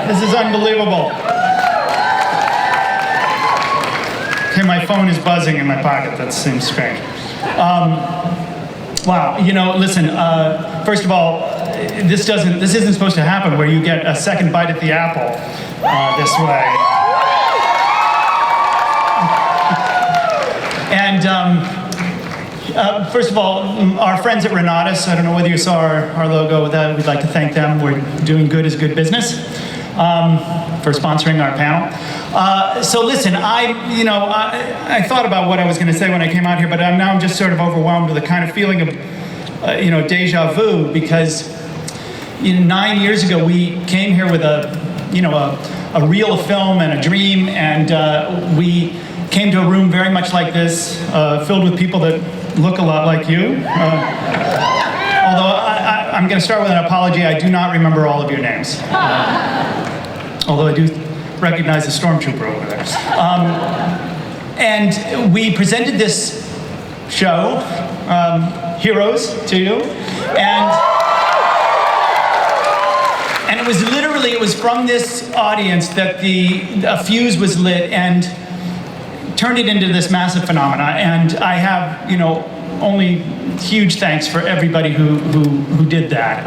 This is unbelievable. Okay, my phone is buzzing in my pocket. That seems strange. Wow, you know, listen, first of all, this isn't supposed to happen where you get a second bite at the apple this way. And first of all, our friends at Renatus, I don't know whether you saw our logo with that, we'd like to thank them. We're doing good is good business for sponsoring our panel. So listen, I thought about what I was going to say when I came out here, but now I'm just sort of overwhelmed with a kind of feeling of, deja vu, because 9 years ago we came here with a reel of film and a dream, and we came to a room very much like this, filled with people that look a lot like you. Although I'm going to start with an apology, I do not remember all of your names. Although I do recognize the stormtrooper over there. And we presented this show, Heroes, to you, and it was literally, it was from this audience that a fuse was lit and turned it into this massive phenomena. And I have, only huge thanks for everybody who did that.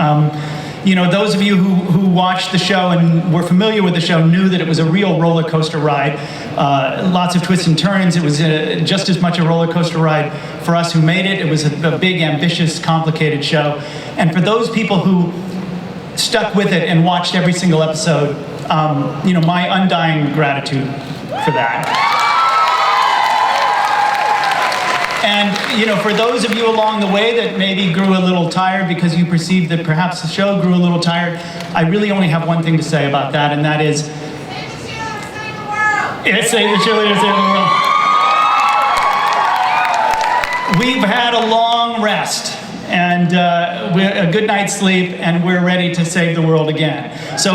Those of you who watched the show and were familiar with the show knew that it was a real roller coaster ride. Lots of twists and turns. It was just as much a roller coaster ride for us who made it. It was a big, ambitious, complicated show. And for those people who stuck with it and watched every single episode, my undying gratitude for that. And, for those of you along the way that maybe grew a little tired because you perceived that perhaps the show grew a little tired, I really only have one thing to say about that, and that is... Save the world! Yeah, save the cheerleaders, save the world. We've had a long rest, and a good night's sleep, and we're ready to save the world again. So,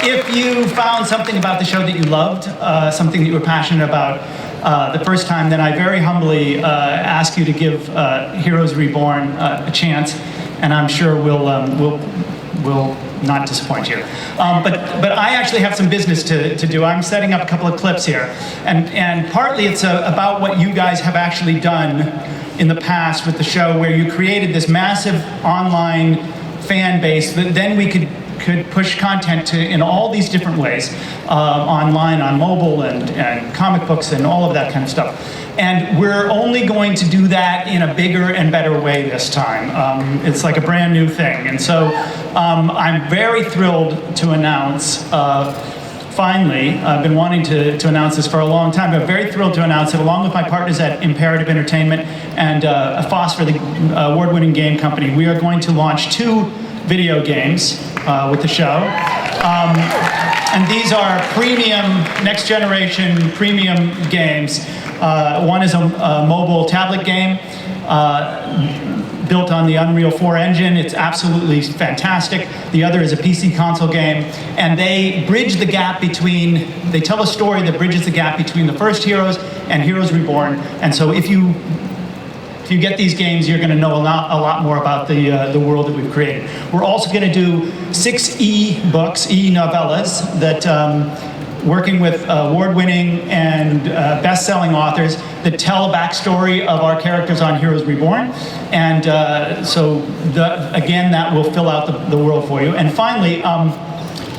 if you found something about the show that you loved, something that you were passionate about the first time, then I very humbly ask you to give Heroes Reborn a chance, and I'm sure we'll not disappoint you. But I actually have some business to do. I'm setting up a couple of clips here, and partly it's about what you guys have actually done in the past with the show, where you created this massive online fan base that then we could push content to in all these different ways, online, on mobile, and comic books, and all of that kind of stuff. And we're only going to do that in a bigger and better way this time. It's like a brand new thing. And so I'm very thrilled to announce, finally, I've been wanting to announce this for a long time, but very thrilled to announce that along with my partners at Imperative Entertainment and Phosphor, the award-winning game company, we are going to launch 2 video games with the show. And these are premium, next generation premium games. One is a mobile tablet game built on the Unreal 4 engine. It's absolutely fantastic. The other is a PC console game. And they bridge the gap between, they tell a story that bridges the gap between the first Heroes and Heroes Reborn. And so if you get these games, you're going to know a lot more about the world that we've created. We're also going to do 6 e-books, e-novellas, that working with award-winning and best-selling authors that tell a backstory of our characters on Heroes Reborn. And again, that will fill out the world for you. And finally,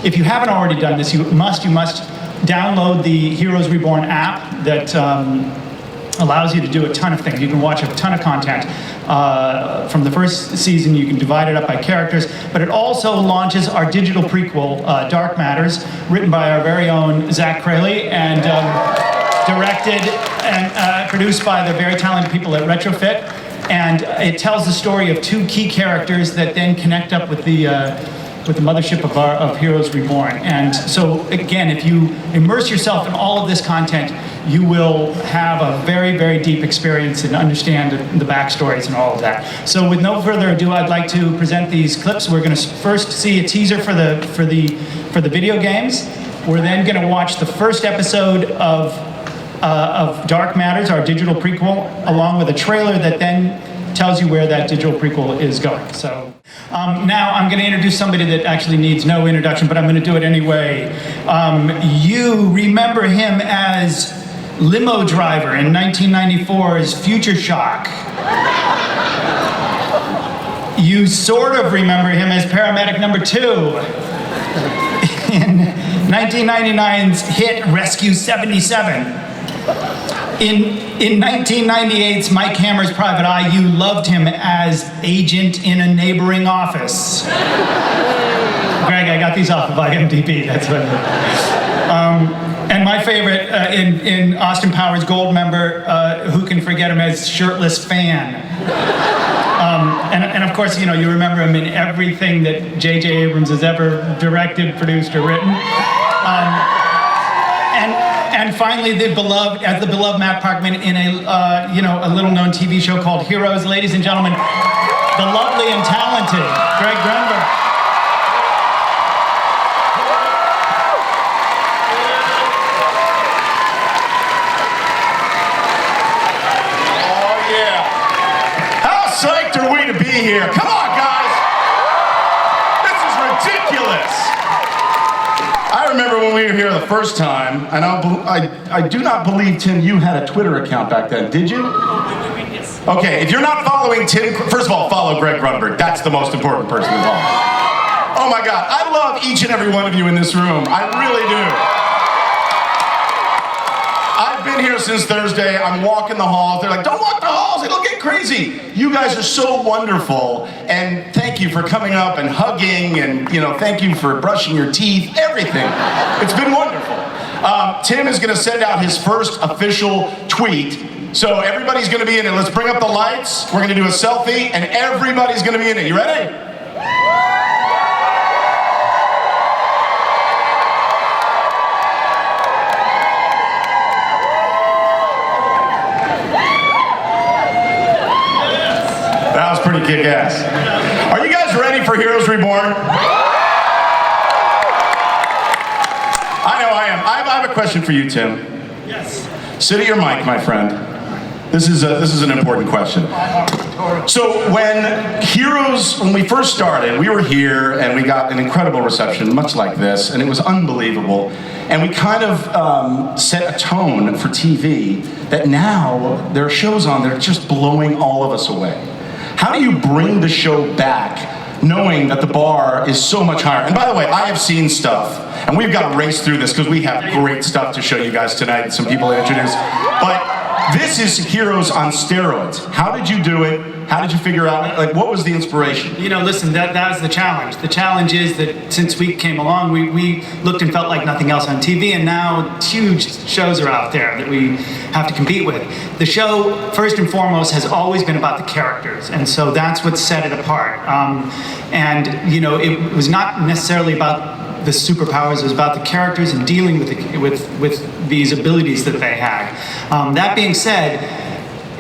if you haven't already done this, you must download the Heroes Reborn app that allows you to do a ton of things. You can watch a ton of content from the first season. You can divide it up by characters, but it also launches our digital prequel, Dark Matters, written by our very own Zach Crayley, and directed and produced by the very talented people at Retrofit. And it tells the story of 2 key characters that then connect up with the mothership of Heroes Reborn. And so, again, if you immerse yourself in all of this content, you will have a very, very deep experience and understand the backstories and all of that. So with no further ado, I'd like to present these clips. We're going to first see a teaser for the video games. We're then going to watch the first episode of Dark Matters, our digital prequel, along with a trailer that then tells you where that digital prequel is going. So now I'm going to introduce somebody that actually needs no introduction, but I'm going to do it anyway. You remember him as limo driver in 1994's Future Shock. You sort of remember him as paramedic number 2 in 1999's hit Rescue 77. In 1998's Mike Hammer's Private Eye, you loved him as agent in a neighboring office. Greg, I got these off of IMDb, that's what. And my favorite, in Austin Powers Goldmember, who can forget him as shirtless fan. And of course, you know, you remember him in everything that J.J. Abrams has ever directed, produced, or written. And finally, the beloved Matt Parkman in a little-known TV show called Heroes. Ladies and gentlemen, the lovely and talented Greg Grunberg. Psyched are we to be here? Come on, guys! This is ridiculous! I remember when we were here the first time, and I do not believe, Tim, you had a Twitter account back then, did you? Yes. Okay, if you're not following Tim, first of all, follow Greg Grunberg. That's the most important person to follow. Oh my God, I love each and every one of you in this room. I really do. I've been here since Thursday. I'm walking the halls. They're like, don't walk the halls, it'll get crazy. You guys are so wonderful, and thank you for coming up and hugging, and thank you for brushing your teeth, everything. It's been wonderful. Tim is gonna send out his first official tweet, so everybody's gonna be in it. Let's bring up the lights. We're gonna do a selfie, and everybody's gonna be in it. You ready? That was pretty kick-ass. Are you guys ready for Heroes Reborn? I know I am. I have a question for you, Tim. Yes. Sit at your mic, my friend. This is an important question. So when we first started, we were here and we got an incredible reception, much like this, and it was unbelievable. And we kind of set a tone for TV that now there are shows on that are just blowing all of us away. How do you bring the show back knowing that the bar is so much higher? And by the way, I have seen stuff, and we've got to race through this because we have great stuff to show you guys tonight, some people to introduce. But this is Heroes on steroids. How did you do it? How did you figure out, what was the inspiration? Listen, that was the challenge. The challenge is that since we came along, we looked and felt like nothing else on TV, and now huge shows are out there that we have to compete with. The show, first and foremost, has always been about the characters, and so that's what set it apart. It was not necessarily about the superpowers, it was about the characters and dealing with these abilities that they had. That being said,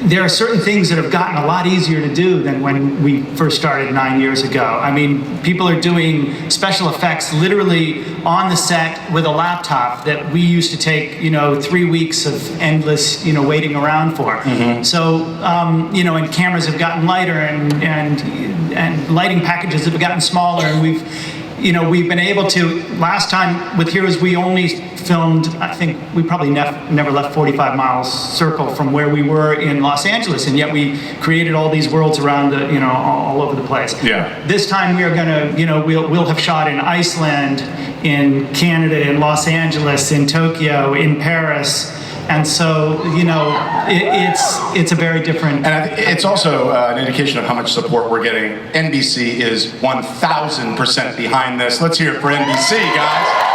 there are certain things that have gotten a lot easier to do than when we first started 9 years ago. I mean, people are doing special effects literally on the set with a laptop that we used to take, 3 weeks of endless, waiting around for. Mm-hmm. So, and cameras have gotten lighter and lighting packages have gotten smaller, and we've been able to, last time with Heroes, we only filmed, I think we probably never left 45 miles circle from where we were in Los Angeles, and yet we created all these worlds around, all over the place. Yeah. This time we are gonna, we'll have shot in Iceland, in Canada, in Los Angeles, in Tokyo, in Paris. And so, it's a very different... And it's also an indication of how much support we're getting. NBC is 1,000% behind this. Let's hear it for NBC, guys.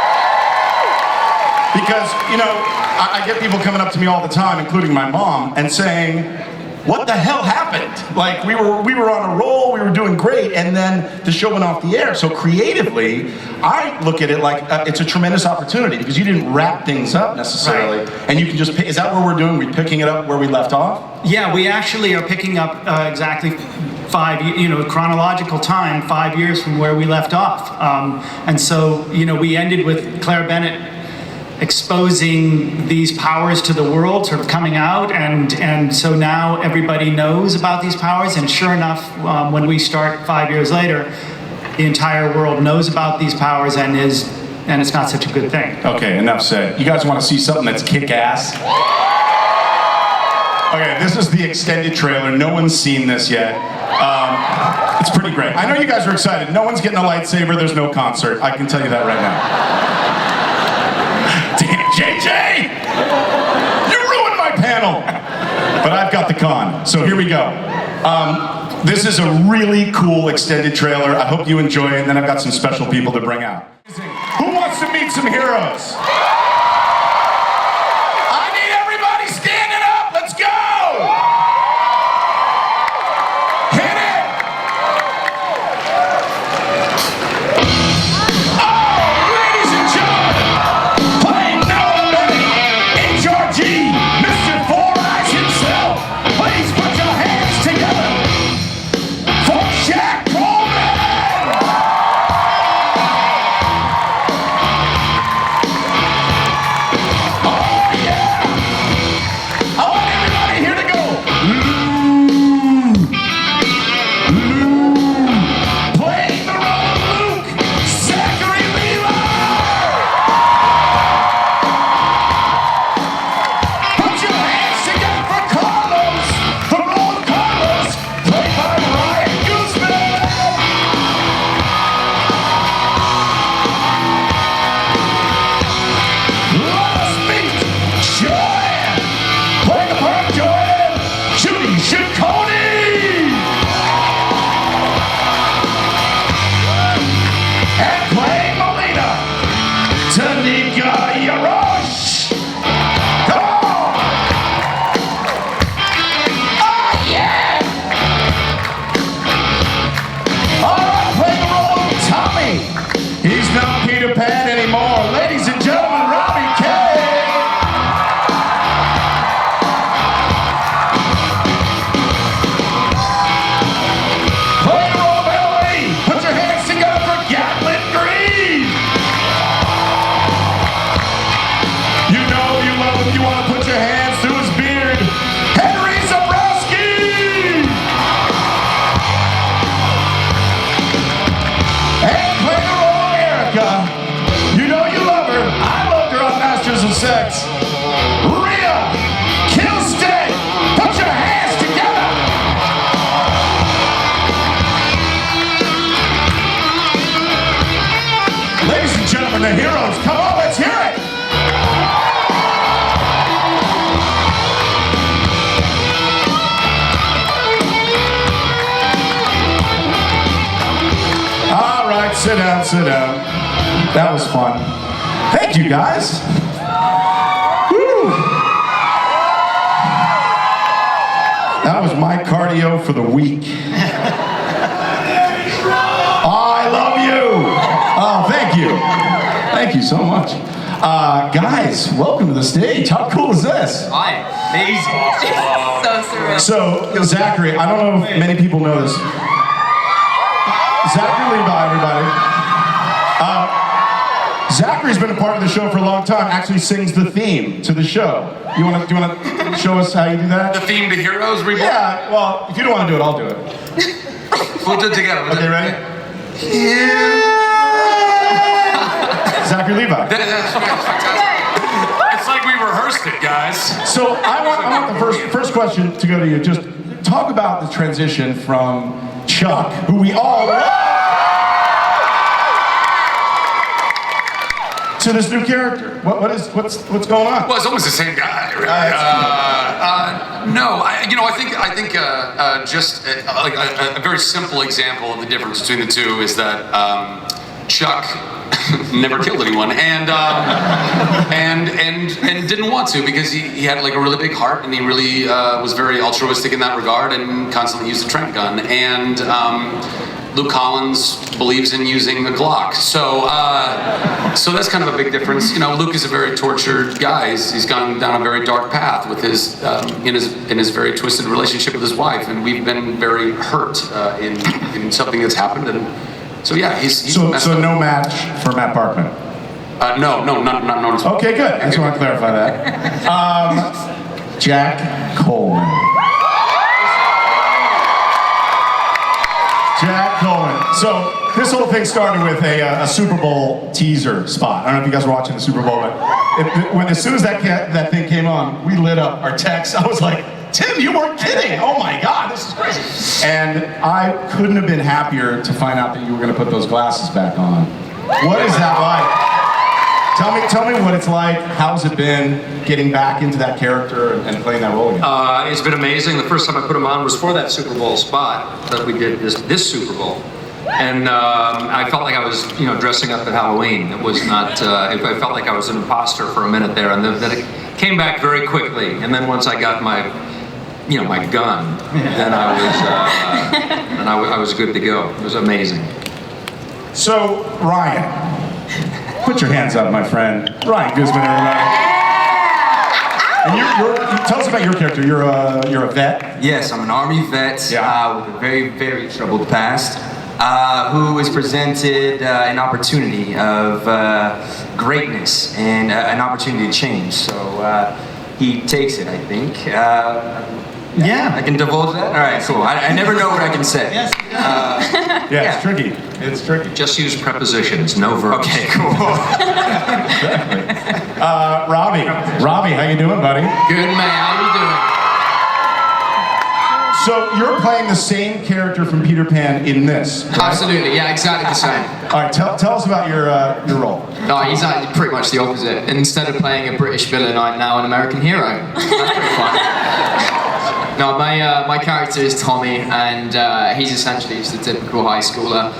Because, I get people coming up to me all the time, including my mom, and saying, what the hell happened? Like, we were on a roll, we were doing great, and then the show went off the air. So creatively, I look at it like it's a tremendous opportunity because you didn't wrap things up necessarily, right. And you can just is that what we're doing? We're picking it up where we left off? Yeah, we actually are picking up exactly chronological time, 5 years from where we left off. And so, we ended with Claire Bennett exposing these powers to the world, sort of coming out, and so now everybody knows about these powers, and sure enough, when we start 5 years later, the entire world knows about these powers and it's not such a good thing. Okay, enough said. You guys want to see something that's kick-ass? Okay, this is the extended trailer. No one's seen this yet. It's pretty great. I know you guys are excited. No one's getting a lightsaber. There's no concert. I can tell you that right now. Damn, JJ! You ruined my panel! But I've got the con, so here we go. This is a really cool extended trailer. I hope you enjoy it, and then I've got some special people to bring out. Who wants to meet some heroes? I need everybody standing up! Let's go! Hit it! Oh, ladies and gentlemen, playing Noah Benny, HRG, Mr. Four Eyes himself. Please put your hands together for Jack Coleman! Oh yeah! I want everybody here to go. Playing the role of Luke, Zachary Levi. Put your hands together for Carlos, the role of Carlos, played by Ryan Guzman. Let us meet Joanne, playing the part of Joanne, Judy Ciccone. And playing Melina, Tanika Yarosh. Come on! Oh yeah! All right, playing the role of Tommy. He's not Peter Pan anymore. Ladies and gentlemen, Robbie K. Playing the role of Emily. Put your hands together for Gatlin Green. You know you love him. You want to put your hands through his beard. Henry Zabrowski. And play the role of Erica. You know you love her. I loved her on Masters of Sex. Rhea Kilstead. Put your hands together. Ladies and gentlemen, the heroes, come on, let's hear it. All right, sit down, sit down. That was fun. Thank you, guys. Woo. That was my cardio for the week. I love you. Oh, thank you. Thank you so much. Guys, welcome to the stage. How cool is this? Hi. Amazing. So surreal. So, Zachary, I don't know if many people know this. Zachary Levi, everybody. Zachary's been a part of the show for a long time. Actually sings the theme to the show. Do you want to show us how you do that? The theme to Heroes Reborn? Yeah, well, if you don't want to do it, I'll do it. We'll do it together. Okay, ready? Zachary Levi. That's fantastic. It's like we rehearsed it, guys. So I want the first question to go to you. Just talk about the transition from Chuck, who we all love, to this new character. What's going on? Well, it's almost the same guy, really. No, I think just like a very simple example of the difference between the two is that Chuck never killed anyone and didn't want to because he had like a really big heart and he really was very altruistic in that regard and constantly used a Trent gun. And Luke Collins believes in using a Glock. So that's kind of a big difference. You know, Luke is a very tortured guy. He's gone down a very dark path with his in his very twisted relationship with his wife, and we've been very hurt in something that's happened. And so yeah, he's so no match for Matt Parkman. No, not noticeable. Okay, good. I just want to clarify that. Jack Coleman. Jack Coleman. So this whole thing started with a Super Bowl teaser spot. I don't know if you guys were watching the Super Bowl, but as soon as that thing came on, we lit up our text. I was like, Tim, you weren't kidding. Oh my God, this is crazy. And I couldn't have been happier to find out that you were going to put those glasses back on. What is that like? Tell me what it's like. How's it been getting back into that character and playing that role again? It's been amazing. The first time I put them on was for that Super Bowl spot that we did this Super Bowl. And I felt like I was, dressing up at Halloween. It was not, I felt like I was an imposter for a minute there. And then it came back very quickly. And then once I got my gun, then I was good to go. It was amazing. So, Ryan, put your hands up, my friend. Ryan Guzman, everybody. And tell us about your character. You're a vet? Yes, I'm an Army vet with a very, very troubled past, who is presented an opportunity of greatness and an opportunity to change. So he takes it, I think. Yeah. I can divulge that? All right, cool. I never know what I can say. Yes. Yeah, it's tricky. It's tricky. Just use prepositions, no verbs. Okay, cool. Exactly. Robbie, how you doing, buddy? Good, man. How you doing? So you're playing the same character from Peter Pan in this, right? Absolutely, yeah, exactly the same. All right, tell us about your role. No, he's actually pretty much the opposite. Instead of playing a British villain, I'm now an American hero. That's pretty fun. No, my character is Tommy, and he's essentially just a typical high schooler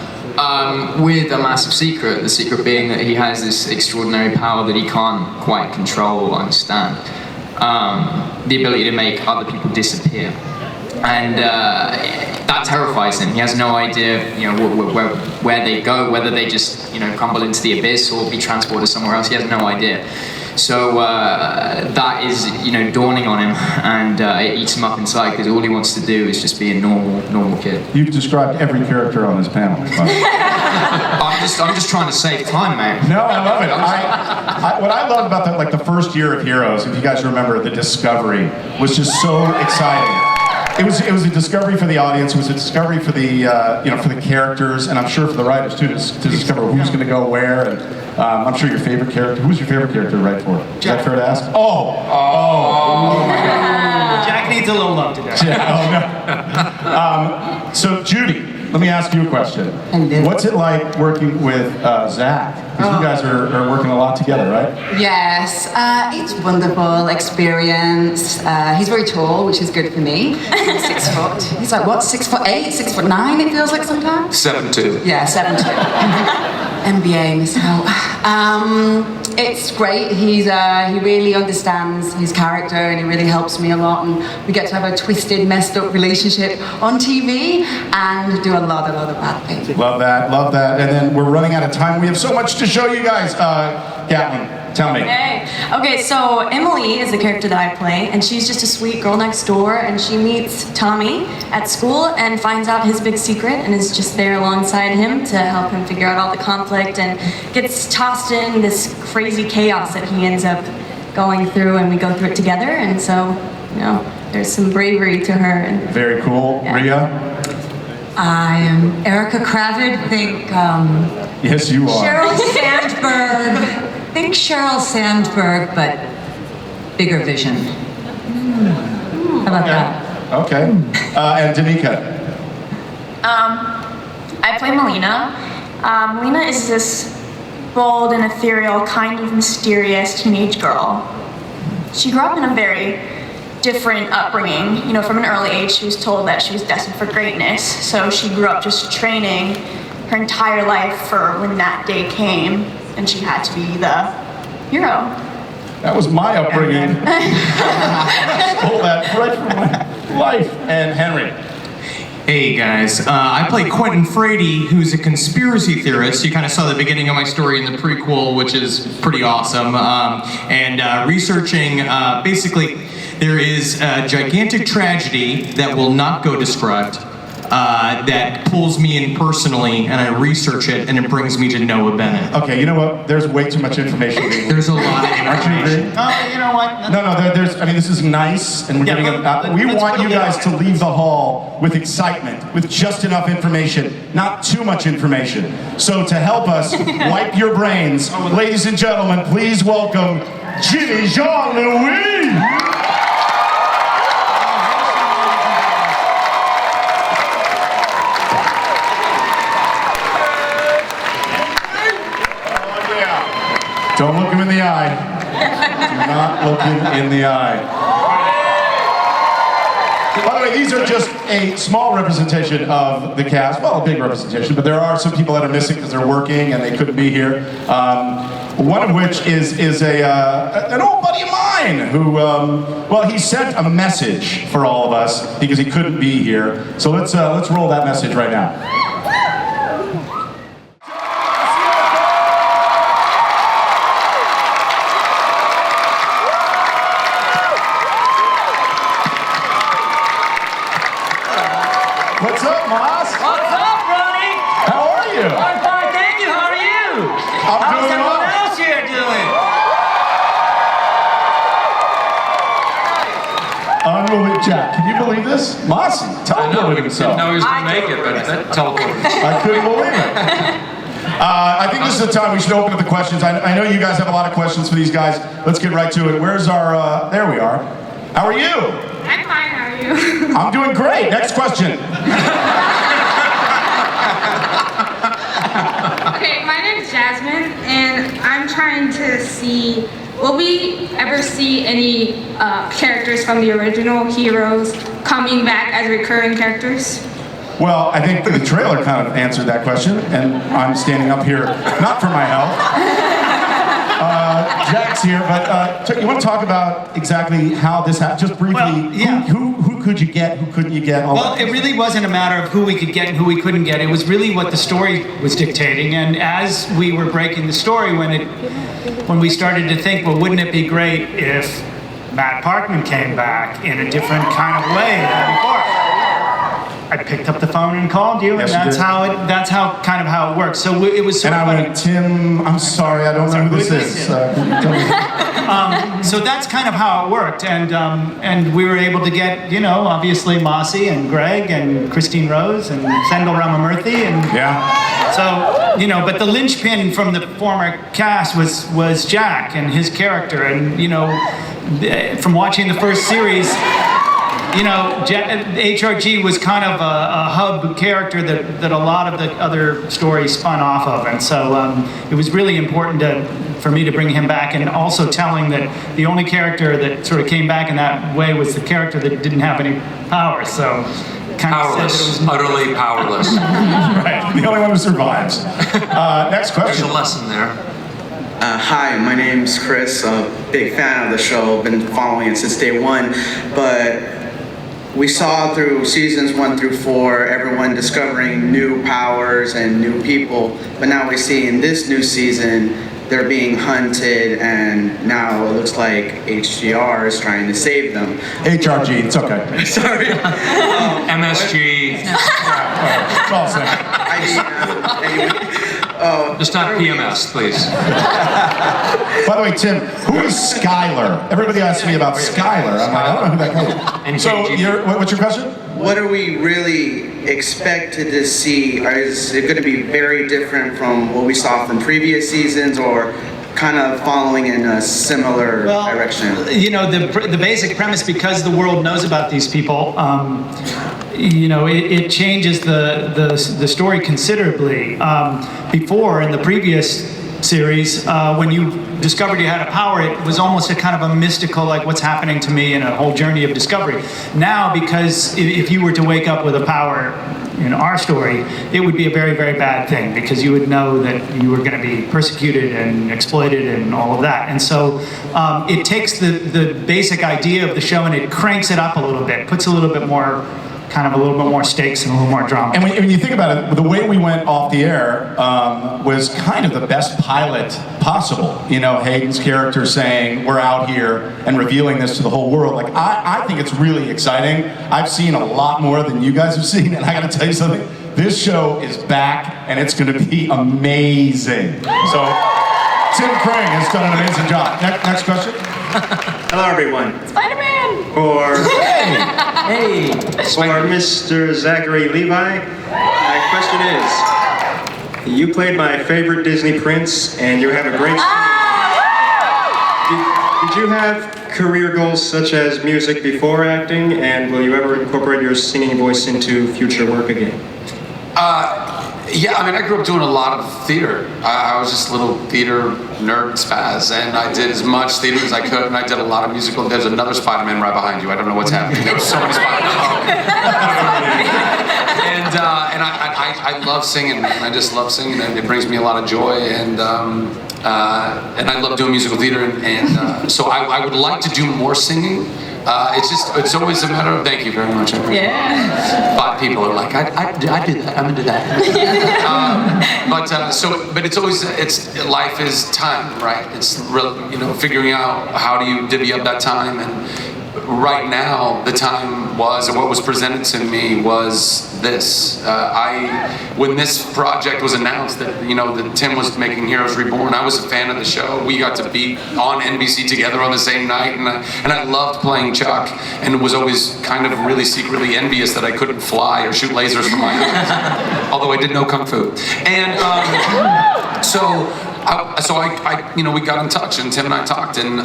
with a massive secret. The secret being that he has this extraordinary power that he can't quite control or understand. The ability to make other people disappear. And that terrifies him. He has no idea, where they go, whether they just, crumble into the abyss or be transported somewhere else. He has no idea. So that is, dawning on him, and it eats him up inside because all he wants to do is just be a normal kid. You've described every character on this panel. I'm just trying to save time, man. No, I love it. What I love about the first year of Heroes, if you guys remember, the discovery was just so exciting. It was a discovery for the audience. It was a discovery for the for the characters, and I'm sure for the writers too, to discover who's going to go where. And I'm sure your favorite character. Who's your favorite character to write for? Is that fair to ask? Oh my God. Jack needs a little love today. Yeah, oh no. So Judy, let me ask you a question. What's it like working with Zach? Because you guys are working a lot together, right? Yes, it's a wonderful experience. He's very tall, which is good for me. 6 foot. He's like, what, 6'8", 6'9", it feels like sometimes? 7'2". Yeah, 7'2". MBA, Miss Howe. It's great. He really understands his character, and he really helps me a lot. And we get to have a twisted, messed up relationship on TV and do a lot of bad things. Love that. And then we're running out of time. We have so much to show you guys. Gatlin, tell me. Hey. Okay, so Emily is the character that I play, and she's just a sweet girl next door, and she meets Tommy at school and finds out his big secret and is just there alongside him to help him figure out all the conflict and gets tossed in this crazy chaos that he ends up going through, and we go through it together, and so, there's some bravery to her. And very cool. Yeah. Rhea? I am Erica Kravitz. Think Yes, you are. Sheryl Sandberg. Think Sheryl Sandberg, but bigger vision. How about that? Okay. And Danica? I play Melina. Melina is this bold and ethereal, kind of mysterious teenage girl. She grew up in a very different upbringing. From an early age, she was told that she was destined for greatness. So she grew up just training her entire life for when that day came, and she had to be the hero. That was my upbringing. Stole that right from my life. And Henry? Hey guys, I play Quentin Frady, who's a conspiracy theorist. You kind of saw the beginning of my story in the prequel, which is pretty awesome. Researching, basically, there is a gigantic tragedy that will not go described. that pulls me in personally, and I research it, and it brings me to Noah Bennett. Okay, you know what? There's way too much information. There's a lot of information. You know what? No, there's. I mean, this is nice, and we're getting. We want you guys to leave the hall with excitement, with just enough information, not too much information. So to help us wipe your brains, ladies and gentlemen, please welcome Jimmy Jean-Louis. Don't look him in the eye. Do not look him in the eye. By the way, these are just a small representation of the cast. Well, a big representation, but there are some people that are missing because they're working and they couldn't be here. One of which is an old buddy of mine who, well, he sent a message for all of us because he couldn't be here. So let's roll that message right now. What's up, Moss? What's up, Ronnie? How are you? I'm fine, thank you. How are you? I'm How's doing everyone well. else here doing? Unbelievable. Jack, can you believe this? Mossy, teleported himself. Didn't know he was going to make it, but that teleported. I couldn't believe it. I think this is the time we should open up the questions. I know you guys have a lot of questions for these guys. Let's get right to it. Where's our, there we are. How are you? I'm fine, how are you? I'm doing great. Next question. Okay, my name's Jasmine, and I'm trying to see, will we ever see any characters from the original Heroes coming back as recurring characters? Well, I think the trailer kind of answered that question, and I'm standing up here not for my health. Jack's here, but you want to talk about exactly how this happened? Just briefly, Well, yeah. who could you get, who couldn't you get? Well, it really wasn't a matter of who we could get and who we couldn't get. It was really what the story was dictating. And as we were breaking the story, when we started to think, well, wouldn't it be great if Matt Parkman came back in a different kind of way than before? I picked up the phone and called you, and Yes, that's how kind of how it works. So it was sort And of I went, Tim, I'm sorry, I don't know who this is. Can you tell me? so that's kind of how it worked, and we were able to get, obviously Mossy and Greg and Christine Rose and Sendel Ramamurthy, and Yeah. so but the linchpin from the former cast was Jack and his character, and from watching the first series. HRG was kind of a hub character that a lot of the other stories spun off of, and so it was really important for me to bring him back, and also telling that the only character that sort of came back in that way was the character that didn't have any powers. So kind Powerless, of said that it was utterly powerless. Right, the only one who survives. Next There's question. a lesson there. Hi, my name's Chris. I'm a big fan of the show. Been following it since day one. But we saw through seasons 1 through 4, everyone discovering new powers and new people. But now we see in this new season, they're being hunted, and now it looks like HGR is trying to save them. HRG, it's okay. Sorry. MSG. It's all the same. Anyway. Just not PMS, please. By the way, Tim, who is Skylar? Everybody asks me about Skylar. I'm like, I don't know who that guy is. So, what's your question? What are we really expected to see? Is it going to be very different from what we saw from previous seasons, or kind of following in a similar direction? The basic premise, because the world knows about these people, it changes the story considerably. Before, in the previous series, when you discovered you had a power, it was almost a kind of a mystical, like, what's happening to me, and a whole journey of discovery. Now, because if you were to wake up with a power in our story, it would be a very, very bad thing, because you would know that you were going to be persecuted and exploited and all of that. And so it takes the basic idea of the show and it cranks it up a little bit, puts a little bit more kind of a little bit more stakes and a little more drama. And when you think about it, the way we went off the air was kind of the best pilot possible. You know, Hayden's character saying, we're out here and revealing this to the whole world. Like, I think it's really exciting. I've seen a lot more than you guys have seen, and I gotta tell you something, this show is back, and it's gonna be amazing. So, Tim Crane has done an amazing job. Next question. Hello, everyone. Spider-Man! Hey. For Mr. Zachary Levi, my question is, you played my favorite Disney prince, and you have a great Did you have career goals such as music before acting, and will you ever incorporate your singing voice into future work again? Yeah, I mean, I grew up doing a lot of theater. I was just a little theater nerd spaz, and I did as much theater as I could, and I did a lot of musical. There's another Spider-Man right behind you. I don't know what's happening. There were so many Spider-Men. And I love singing, man. I just love singing. It brings me a lot of joy, and I love doing musical theater, and so I would like to do more singing. It's always a matter of, thank you very much. I appreciate it. 5 people are like, I do that, I'm gonna do that. But it's always, life is time, right? It's real, figuring out how do you divvy up that time, and right now, the time was, and what was presented to me was this. When this project was announced that that Tim was making Heroes Reborn, I was a fan of the show. We got to be on NBC together on the same night, and I loved playing Chuck, and was always kind of really secretly envious that I couldn't fly or shoot lasers from my eyes, although I did know Kung Fu. And we got in touch, and Tim and I talked, and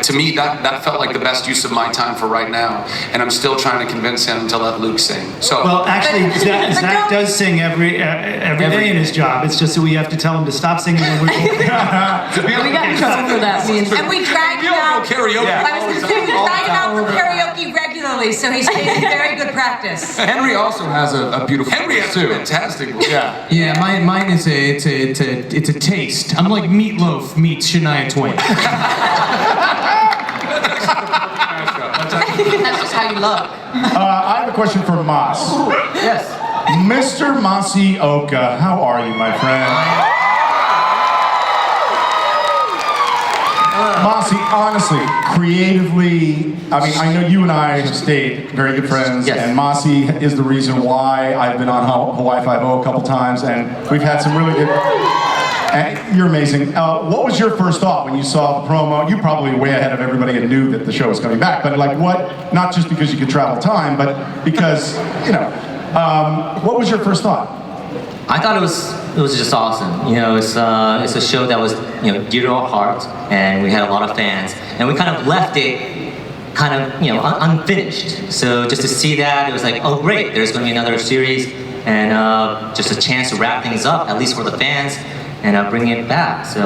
to me that felt like the best use of my time for right now, and I'm still trying to convince him to let Luke sing. So well, actually, Zach does sing every day in his job. It's just that we have to tell him to stop singing when we're We got in trouble for that. And we dragged him out. Karaoke. I was going to say, we dragged him out for karaoke regularly, so he's taking very good practice. Henry also has a beautiful Henry voice, has too. a fantastic voice. Yeah, mine is it's a taste. I'm like Meatloaf meets Shania Twain. That's just how you look. I have a question for Mas. Yes. Mr. Masioka, how are you, my friend? Masi, honestly, creatively, I mean, I know you and I have stayed very good friends, and Masi is the reason why I've been on Hawaii Five-0 a couple times, and we've had some really good... And you're amazing. What was your first thought when you saw the promo? You probably were way ahead of everybody and knew that the show was coming back, but like what, not just because you could travel time, but because, what was your first thought? I thought it was just awesome. It's a show that was dear to our hearts, and we had a lot of fans, and we kind of left it kind of unfinished. So just to see that, it was like, oh great, there's going to be another series, and just a chance to wrap things up, at least for the fans, and bring it back. So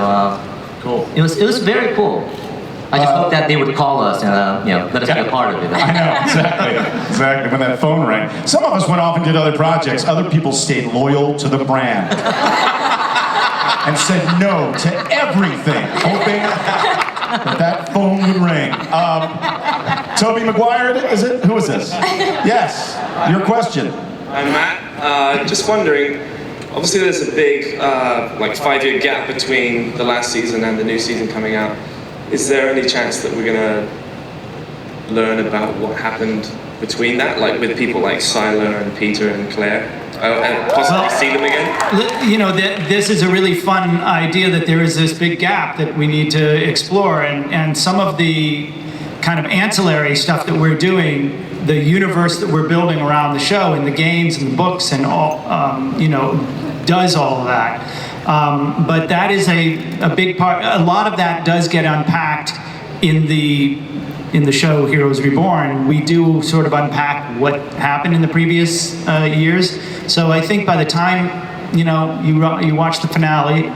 cool. It was very cool. I just hope that they would call us and let us be a part of it. I know, exactly. When that phone rang. Some of us went off and did other projects. Other people stayed loyal to the brand and said no to everything, hoping that phone would ring. Toby Maguire, is it? Who is this? Yes, your question. I'm Matt. Just wondering, obviously there's a big 5-year gap between the last season and the new season coming out. Is there any chance that we're gonna learn about what happened between that, like with people like Siler and Peter and Claire, and possibly see them again? This is a really fun idea that there is this big gap that we need to explore, and some of the kind of ancillary stuff that we're doing, the universe that we're building around the show, and the games and the books and all, does all of that. But that is a big part. A lot of that does get unpacked in the show Heroes Reborn. We do sort of unpack what happened in the previous years. So I think by the time you watch the finale,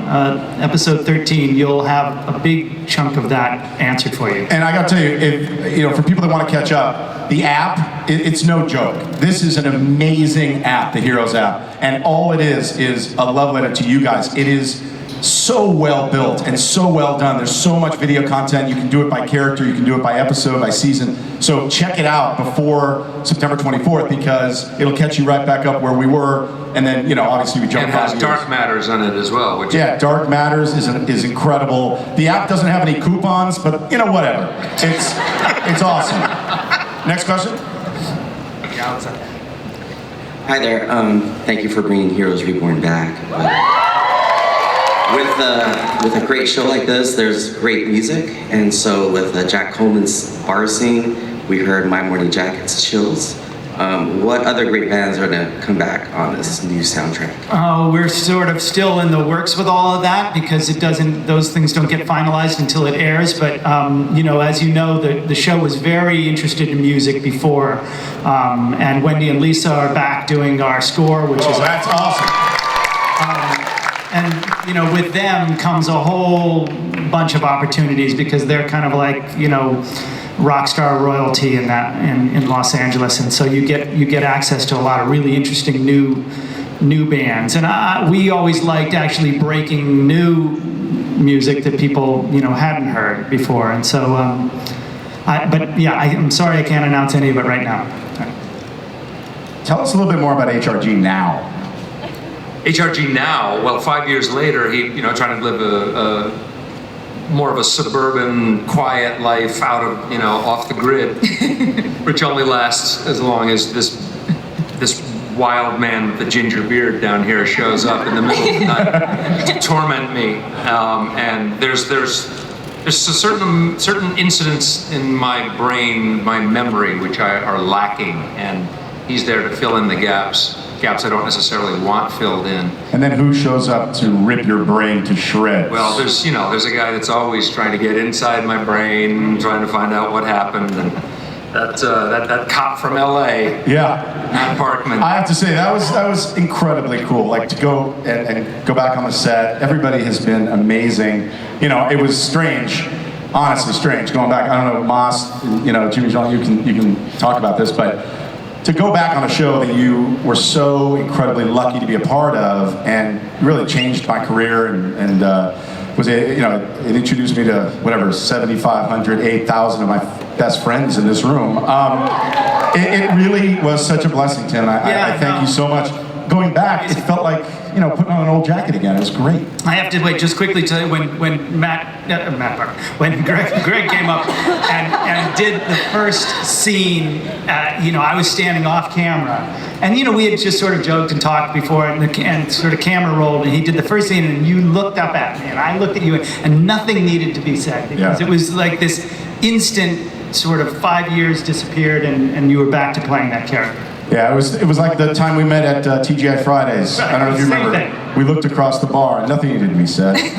episode 13, you'll have a big chunk of that answered for you. And I got to tell you, for people that want to catch up, the app, it's no joke. This is an amazing app, the Heroes app. And all it is a love letter to you guys. It is so well built and so well done. There's so much video content. You can do it by character, you can do it by episode, by season. So check it out before September 24th because it'll catch you right back up where we were. And then, you know, obviously we jump And it 5 has years. Dark Matters on it as well. Which Dark Matters is incredible. The app doesn't have any coupons, but you know, whatever. It's awesome. Next question. Hi there. Thank you for bringing Heroes Reborn back. With a great show like this, there's great music, and so with Jack Coleman's bar scene, we heard My Morning Jacket's Chills. What other great bands are going to come back on this new soundtrack? We're sort of still in the works with all of that because those things don't get finalized until it airs. But you know, as you know, the show was very interested in music before, and Wendy and Lisa are back doing our score, which is that's awesome. And you know, with them comes a whole bunch of opportunities because they're kind of like, you know, rock star royalty in Los Angeles, and so you get access to a lot of really interesting new bands. And we always liked actually breaking new music that people, you know, hadn't heard before. And so, I'm sorry I can't announce any of it right now. Tell us a little bit more about HRG now. HRG now, well, 5 years later, he, you know, trying to live a more of a suburban, quiet life out of, you know, off the grid, which only lasts as long as this wild man with the ginger beard down here shows up in the middle of the night to torment me. And there's a certain incidents in my brain, my memory, which are lacking, and he's there to fill in the gaps I don't necessarily want filled in. And then who shows up to rip your brain to shreds? Well, there's a guy that's always trying to get inside my brain, trying to find out what happened, and that cop from LA. Yeah. Matt Parkman. I have to say that was incredibly cool. Like to go and go back on the set. Everybody has been amazing. You know, it was strange. Honestly, strange going back. I don't know, Moss, you know, Jimmy John, you can talk about this, but to go back on a show that you were so incredibly lucky to be a part of and really changed my career and it introduced me to whatever 7,500, 8,000 of my best friends in this room. It really was such a blessing, Tim. I thank you so much. Going back, it felt like, you know, putting on an old jacket again. It was great. I have to just quickly tell you when Greg came up and did the first scene, you know, I was standing off camera, and you know, we had just sort of joked and talked before, and sort of camera rolled, and he did the first scene, and you looked up at me, and I looked at you, and nothing needed to be said because it was like this instant sort of 5 years disappeared, and you were back to playing that character. Yeah, it was like the time we met at TGI Fridays. I don't know if you remember. We looked across the bar and nothing needed to be said. We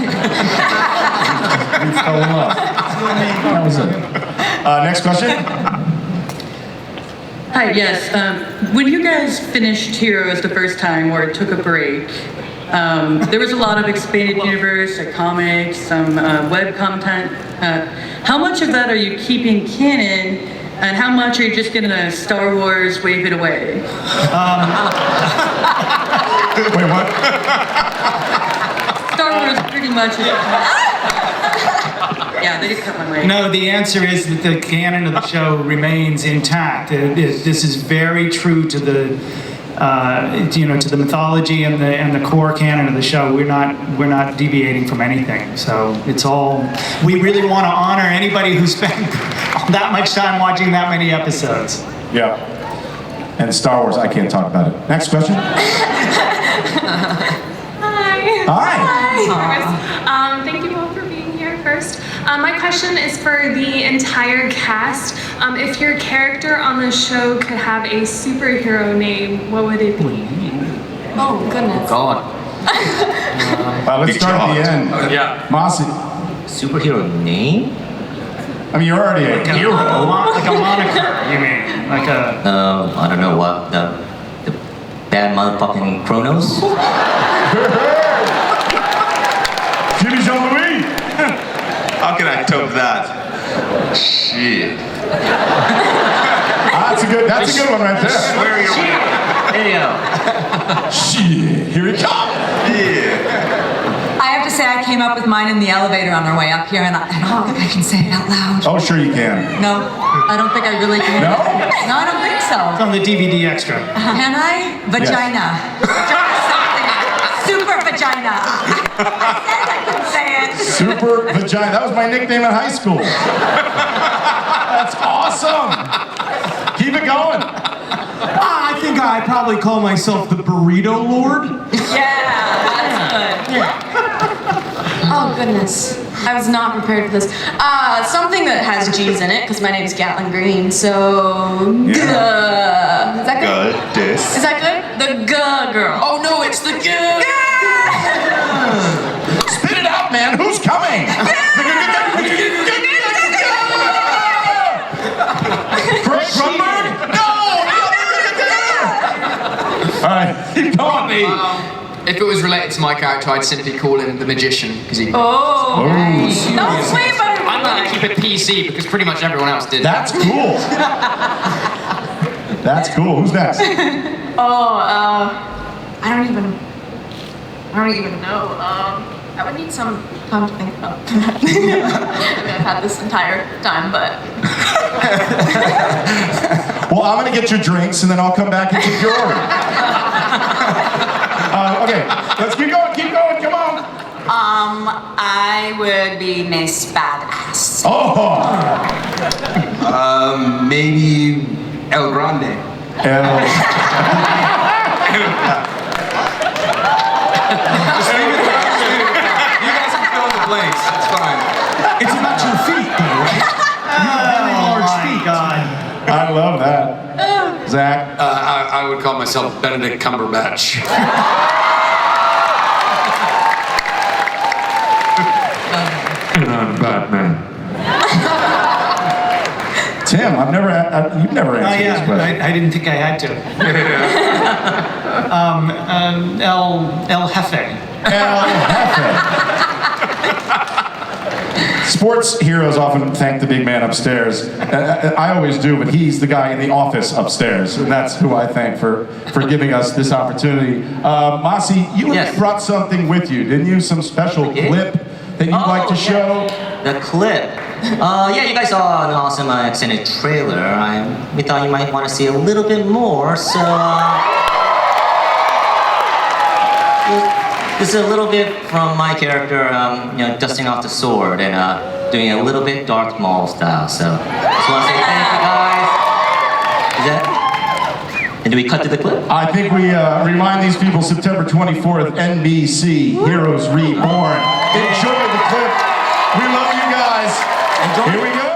fell in love. That was it. Next question. Hi, yes. When you guys finished Heroes the first time or took a break, there was a lot of expanded universe, comics, some web content. How much of that are you keeping canon? And how much are you just gonna Star Wars wave it away? Wait, what? Star Wars pretty much is... Yeah, they just cut my mic. No, the answer is that the canon of the show remains intact. This is very true to the to the mythology and the core canon of the show. We're not deviating from anything. So it's all. We really want to honor anybody who spent that much time watching that many episodes. Yeah. And Star Wars, I can't talk about it. Next question. Hi. Hi. Thank you all for being here first. My question is for the entire cast. If your character on the show could have a superhero name, what would it be? Oh, goodness. God. Let's start at the end. Yeah. Mossy. Superhero name? I mean, you're already a hero. Like a moniker, you mean? Like a... I don't know what. The bad motherfucking Chronos? Jimmy Jean-Louis. How can I top that? Shit. That's a good one right there. There you go. Shit. Here it comes. Yeah. I have to say, I up with mine in the elevator on our way up here, and I don't think I can say it out loud. Oh, sure you can. No, I don't think I really can. No? No, I don't think so. It's on the DVD extra. Can I? Vagina. Super vagina. I said I couldn't say it. Super vagina. That was my nickname in high school. That's awesome. Keep it going. I think I probably call myself the Burrito Lord. Yeah, that's good. Oh goodness, I was not prepared for this. Something that has G's in it, because my name is Gatlin Green, so... Is that good? Is that good? The G girl. Oh no, it's the G! Spit it out, man. Who's coming? Grumberg? No! All right, keep going. If it was related to my character, I'd simply call him the Magician, because he... Oh, nice. That was way better. I'm going to keep it PC, because pretty much everyone else did. That's cool. That's cool. Who's next? I don't even know. I would need some time to think about that. I mean, I've had this entire time, but... Well, I'm going to get your drinks, and then I'll come back and take your order. Okay, let's keep going, come on. I would be Miss Badass. Oh! Maybe El Grande. You guys can fill in the blanks. It's fine. It's about your feet, though, right? Very large feet. God. I love that. Zach? I would call myself Benedict Cumberbatch. And I'm Batman. Tim, you've never answered this question. I didn't think I had to. El Jefe. El Jefe. Sports heroes often thank the big man upstairs. I always do, but he's the guy in the office upstairs, and that's who I thank for giving us this opportunity. Masi, you brought something with you, didn't you? Some special clip that you'd like to show? The clip. Yeah, you guys saw an awesome extended trailer. We thought you might want to see a little bit more, so this is a little bit from my character, dusting off the sword and doing a little bit Darth Maul style. So just want to say thank you, guys. Is that? And do we cut to the clip? I think we remind these people September 24th, NBC, Heroes Reborn. Enjoy the clip. We love you guys. Here we go.